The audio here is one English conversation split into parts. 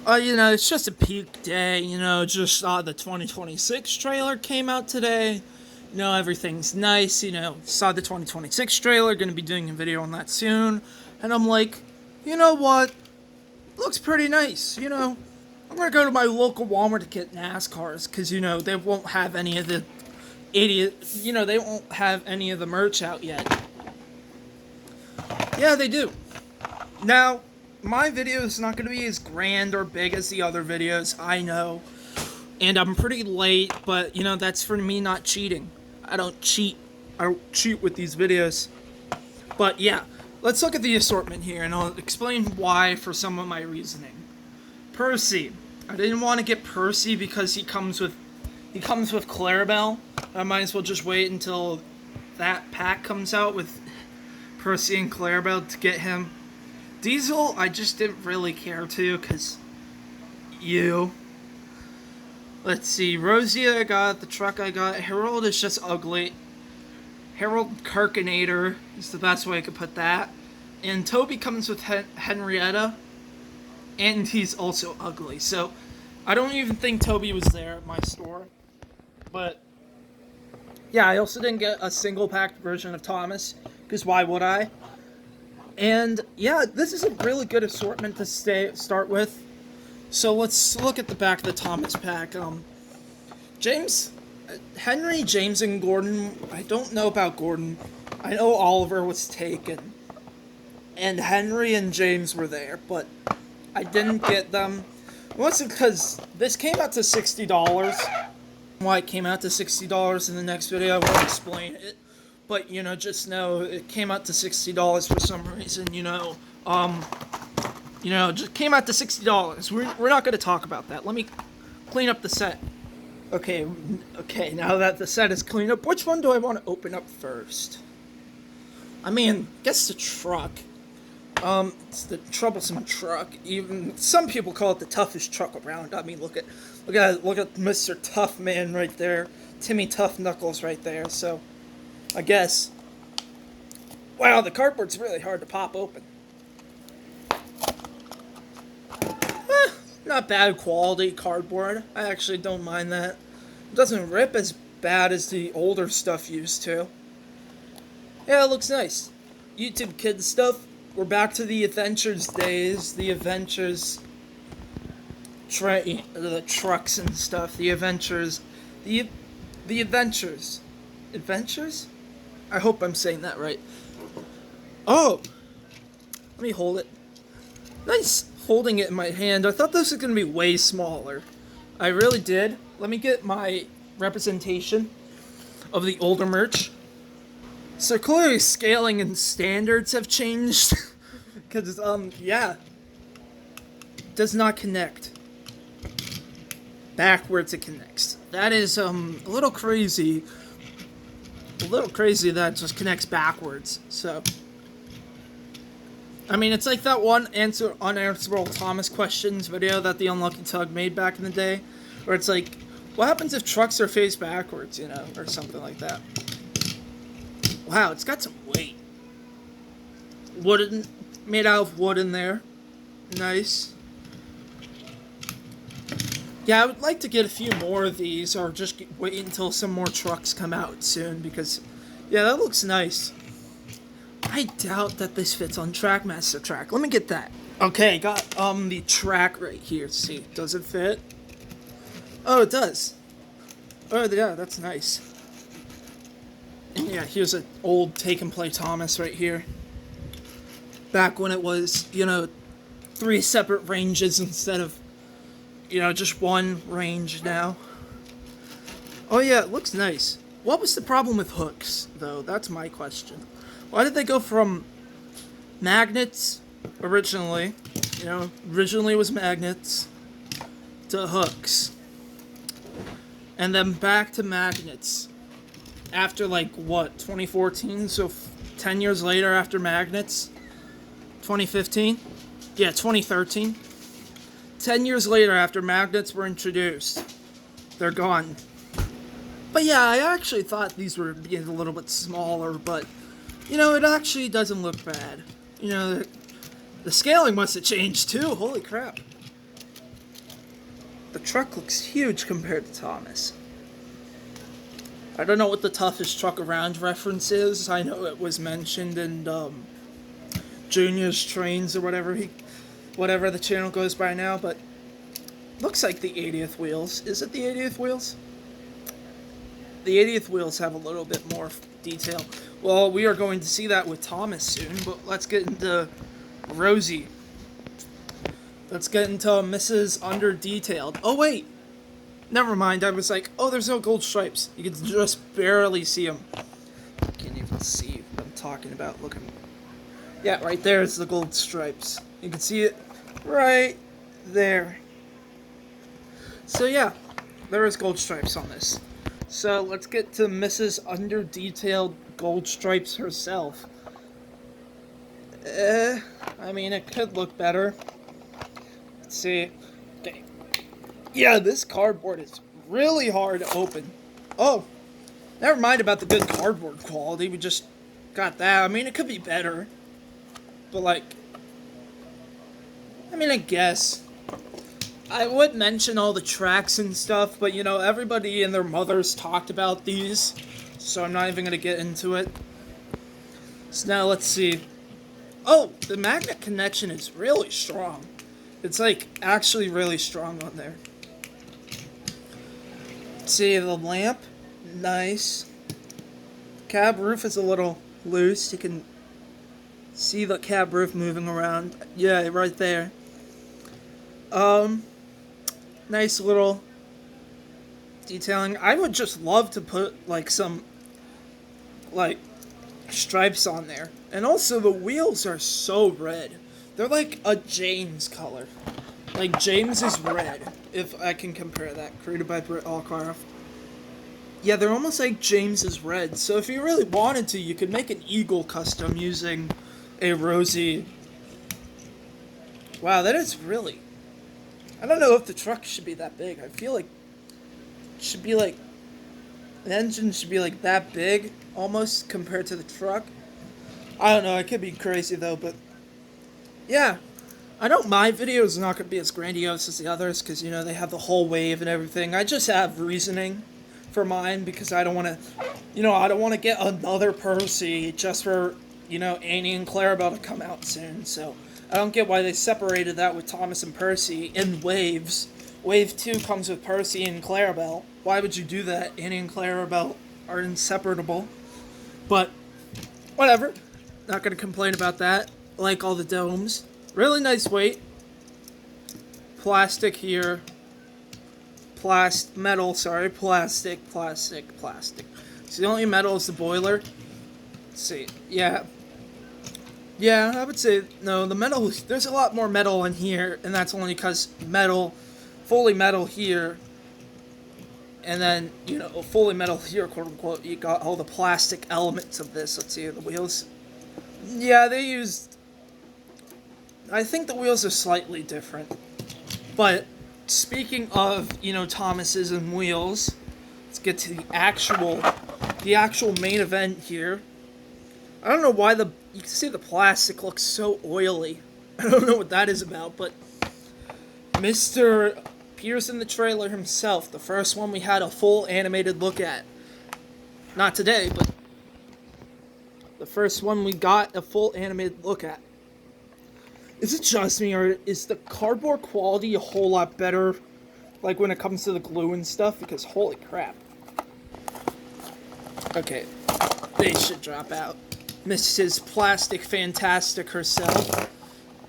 It's just a peak day, just the 2026 trailer came out today. Everything's nice, saw the 2026 trailer, gonna be doing a video on that soon. And I'm like, you know what? Looks pretty nice, I'm gonna go to my local Walmart to get NASCARs, because, they won't have any of the they won't have any of the merch out yet. Yeah, they do. Now, my video is not going to be as grand or big as the other videos, I know. And I'm pretty late, but, that's for me not cheating. I don't cheat. I don't cheat with these videos. But, yeah, let's look at the assortment here, and I'll explain why for some of my reasoning. Percy. I didn't want to get Percy because he comes with Clarabelle. I might as well just wait until that pack comes out with Percy and Clarabelle to get him. Diesel, I just didn't really care to, because Let's see, Rosie I got, the truck I got, Harold is just ugly. Harold Kirkinator is the best way I could put that. And Toby comes with Henrietta, and he's also ugly. So, I don't even think Toby was there at my store. But, yeah, I also didn't get a single-packed version of Thomas, because why would I? And, yeah, this is a really good assortment to start with. So let's look at the back of the Thomas pack. Henry, James, and Gordon. I don't know about Gordon. I know Oliver was taken. And Henry and James were there, but I didn't get them. Mostly because this came out to $60. Why it came out to $60 in the next video, I won't explain it. But, just know it came out to $60 for some reason, just came out to $60. We're not going to talk about that. Let me clean up the set. Okay, now that the set is cleaned up, which one do I want to open up first? I guess the truck. It's the troublesome truck. Even some people call it the toughest truck around. Look at Mr. Tough Man right there. Timmy Tough Knuckles right there, so I guess. Wow, the cardboard's really hard to pop open. Not bad quality cardboard. I actually don't mind that. It doesn't rip as bad as the older stuff used to. Yeah, it looks nice. YouTube Kids stuff. We're back to the Adventures days. The Adventures. The trucks and stuff. The Adventures. The Adventures. Adventures? I hope I'm saying that right. Oh! Let me hold it. Nice holding it in my hand. I thought this was going to be way smaller. I really did. Let me get my representation of the older merch. So clearly scaling and standards have changed. Because, yeah. Does not connect. Backwards it connects. That is, a little crazy. A little crazy that it just connects backwards. So, it's like that one unanswerable Thomas questions video that the Unlucky Tug made back in the day. Where it's like, what happens if trucks are faced backwards, or something like that. Wow, it's got some weight. Made out of wood in there. Nice. Yeah, I would like to get a few more of these, or just wait until some more trucks come out soon, because, yeah, that looks nice. I doubt that this fits on Trackmaster Track. Let me get that. Okay, got, the track right here. See, does it fit? Oh, it does. Oh, yeah, that's nice. And yeah, here's an old Take and Play Thomas right here. Back when it was, 3 separate ranges instead of, just one range now. Oh yeah, it looks nice. What was the problem with hooks, though? That's my question. Why did they go from magnets, originally, originally was magnets, to hooks, and then back to magnets, after, 2014, so 10 years later after magnets, 2015? Yeah, 2013. 10 years later after magnets were introduced, they're gone. But yeah, I actually thought these were being a little bit smaller, but, it actually doesn't look bad. The scaling must have changed too, holy crap. The truck looks huge compared to Thomas. I don't know what the toughest truck around reference is. I know it was mentioned in Junior's Trains or whatever the channel goes by now, but looks like the 80th wheels. Is it the 80th wheels? The 80th wheels have a little bit more detail. Well, we are going to see that with Thomas soon, but let's get into Rosie. Let's get into Mrs. Under Detailed. Oh, wait! Never mind, I was like, oh, there's no gold stripes. You can just barely see them. Can't even see what I'm talking about. Look at me. Yeah, right there is the gold stripes. You can see it right there. So yeah, there is gold stripes on this. So let's get to Mrs. Under Detailed Gold Stripes herself. I mean, it could look better. Let's see. Okay. Yeah, this cardboard is really hard to open. Oh, never mind about the good cardboard quality. We just got that. I mean, it could be better. But, like, I mean, I guess. I would mention all the tracks and stuff, but, you know, everybody and their mothers talked about these. So I'm not even going to get into it. So now let's see. Oh, the magnet connection is really strong. It's, like, actually really strong on there. See, the lamp, nice. Cab roof is a little loose. You can see the cab roof moving around. Yeah, right there. Nice little detailing. I would just love to put, like, some, like, stripes on there. And also, the wheels are so red. They're like a James color. Like, James is red, if I can compare that. Created by Britt Allcraft. Yeah, they're almost like James is red. So if you really wanted to, you could make an Eagle custom using a Rosie. Wow, that is really... I don't know if the truck should be that big. I feel like it should be like... The engine should be like that big, almost, compared to the truck. I don't know, I could be crazy though, but... Yeah. I know my video is not going to be as grandiose as the others, because, you know, they have the whole wave and everything. I just have reasoning for mine, because I don't want to, you know, I don't want to get another Percy just for, you know, Annie and Clarabelle to come out soon, so I don't get why they separated that with Thomas and Percy in waves. Wave 2 comes with Percy and Clarabelle. Why would you do that? Annie and Clarabelle are inseparable. But, whatever. Not going to complain about that. Like all the domes. Really nice weight. Plastic here. Metal, sorry. Plastic. So the only metal is the boiler. Let's see. Yeah. Yeah, I would say, no, the metal, there's a lot more metal in here, and that's only because metal, fully metal here, and then, you know, fully metal here, quote unquote, you got all the plastic elements of this. Let's see, the wheels. Yeah, they used, I think the wheels are slightly different, but speaking of, you know, Thomas's and wheels, let's get to the actual main event here. I don't know why you can see the plastic looks so oily. I don't know what that is about, but Mr. appears in the trailer himself, the first one we had a full animated look at. Not today, but the first one we got a full animated look at. Is it just me, or is the cardboard quality a whole lot better, like when it comes to the glue and stuff? Because holy crap. Okay, they should drop out. Mrs. Plastic Fantastic herself,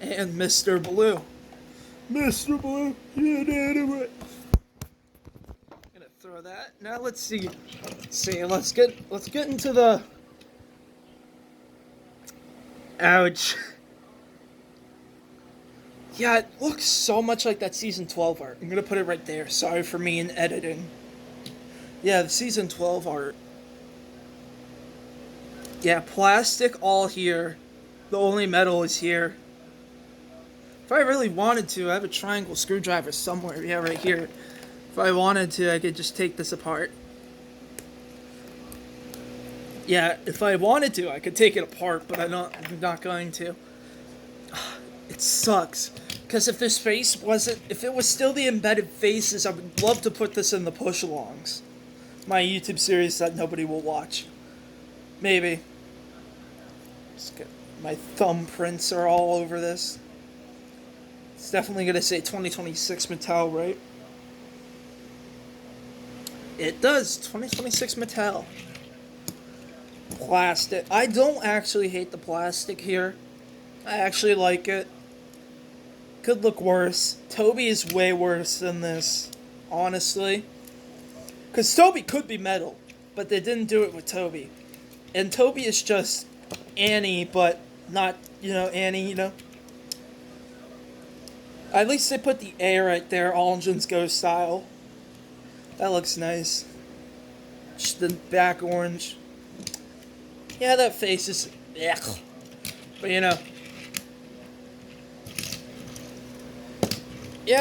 and Mr. Blue. Mr. Blue, you did it. Gonna throw that. Now let's see. Let's get into the. Ouch. Yeah, it looks so much like that Season 12 art. I'm gonna put it right there. Sorry for me in editing. Yeah, the Season 12 art. Yeah, plastic all here. The only metal is here. If I really wanted to, I have a triangle screwdriver somewhere. Yeah, right here. If I wanted to, I could just take this apart. Yeah, if I wanted to, I could take it apart, but I'm not going to. It sucks. Because if this face wasn't, if it was still the embedded faces, I would love to put this in the push-alongs. My YouTube series that nobody will watch. Maybe. Just get, my thumbprints are all over this. It's definitely going to say 2026 Mattel, right? It does. 2026 Mattel. Plastic. I don't actually hate the plastic here. I actually like it. Could look worse. Toby is way worse than this, honestly. Because Toby could be metal, but they didn't do it with Toby. And Toby is just Annie, but not, Annie. At least they put the A right there, All Engines Go style. That looks nice. Just the back orange. Yeah, that face is... Ugh. But yeah,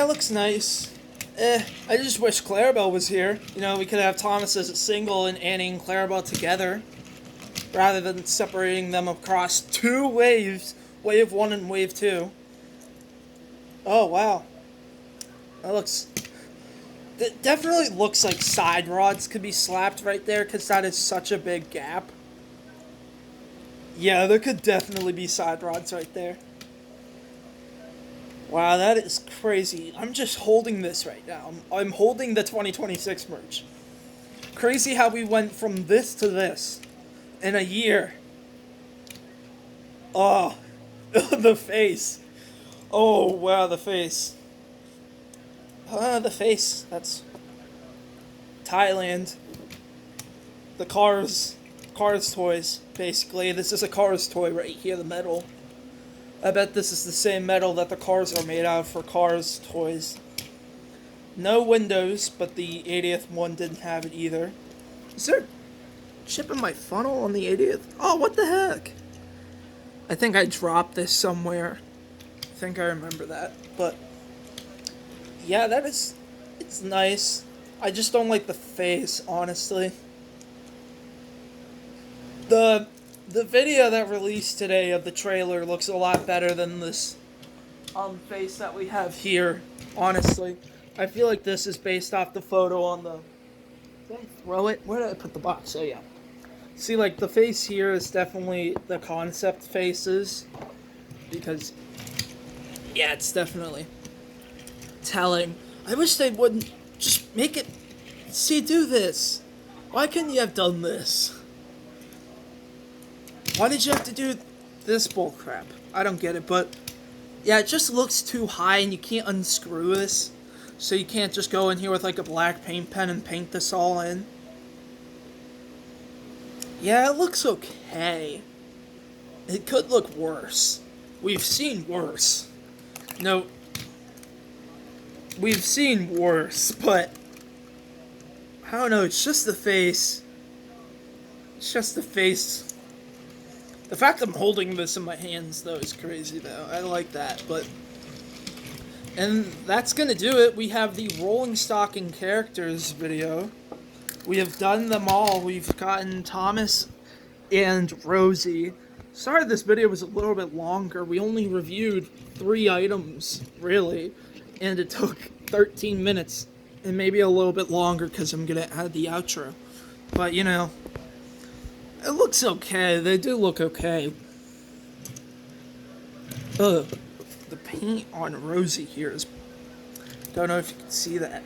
it looks nice. I just wish Clarabelle was here. We could have Thomas as a single and Annie and Clarabelle together, rather than separating them across two waves, Wave 1 and Wave 2. Oh, wow. That looks... That definitely looks like side rods could be slapped right there, because that is such a big gap. Yeah, there could definitely be side rods right there. Wow, that is crazy. I'm just holding this right now. I'm holding the 2026 merch. Crazy how we went from this to this in a year. Oh, the face. Oh, wow, the face. The face. That's Thailand. The Cars toys, basically. This is a Cars toy right here, the metal. I bet this is the same metal that the cars are made out of for Cars toys. No windows, but the 80th one didn't have it either. Is there a chip in my funnel on the 80th? Oh, what the heck? I think I dropped this somewhere. I think I remember that. But, yeah, it's nice. I just don't like the face, honestly. The video that released today of the trailer looks a lot better than this face that we have here, honestly. I feel like this is based off the photo on the... Did I throw it? Where did I put the box? Oh, yeah. See, like, the face here is definitely the concept faces. Because, yeah, it's definitely telling. I wish they wouldn't just make it... See, do this. Why couldn't you have done this? Why did you have to do this bullcrap? I don't get it, but... Yeah, it just looks too high and you can't unscrew this. So you can't just go in here with like a black paint pen and paint this all in. Yeah, it looks okay. It could look worse. We've seen worse. No. We've seen worse, but... I don't know, it's just the face. It's just the face. The fact I'm holding this in my hands, though, is crazy, though. I like that, but... And that's gonna do it. We have the Rolling Stock and Characters video. We have done them all. We've gotten Thomas and Rosie. Sorry this video was a little bit longer. We only reviewed 3 items, really. And it took 13 minutes. And maybe a little bit longer because I'm gonna add the outro. But, it looks okay. They do look okay. Ugh. The paint on Rosie here is... Don't know if you can see that.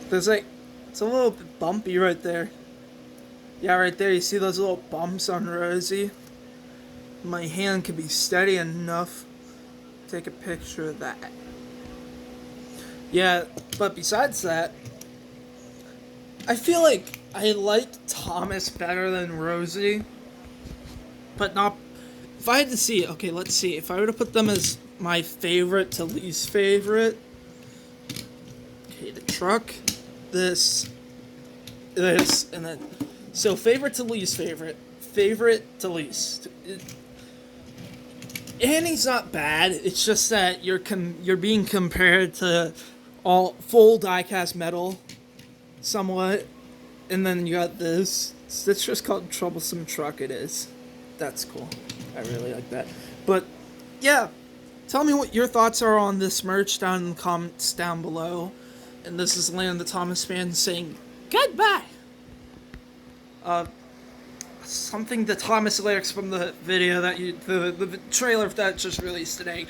There's like... It's a little bit bumpy right there. Yeah, right there. You see those little bumps on Rosie? My hand can be steady enough to take a picture of that. Yeah, but besides that... I feel like I like Thomas better than Rosie, but not... If I had to see it, okay, let's see. If I were to put them as my favorite to least favorite... Okay, the truck, this, and then... So, favorite to least favorite. Favorite to least. Annie's not bad, it's just that you're being compared to all full die-cast metal, somewhat. And then you got this. It's just called Troublesome Truck, it is. That's cool. I really like that. But yeah, tell me what your thoughts are on this merch down in the comments down below. And this is Land the Thomas fan saying goodbye. Something the Thomas lyrics from the video that the trailer that just released today.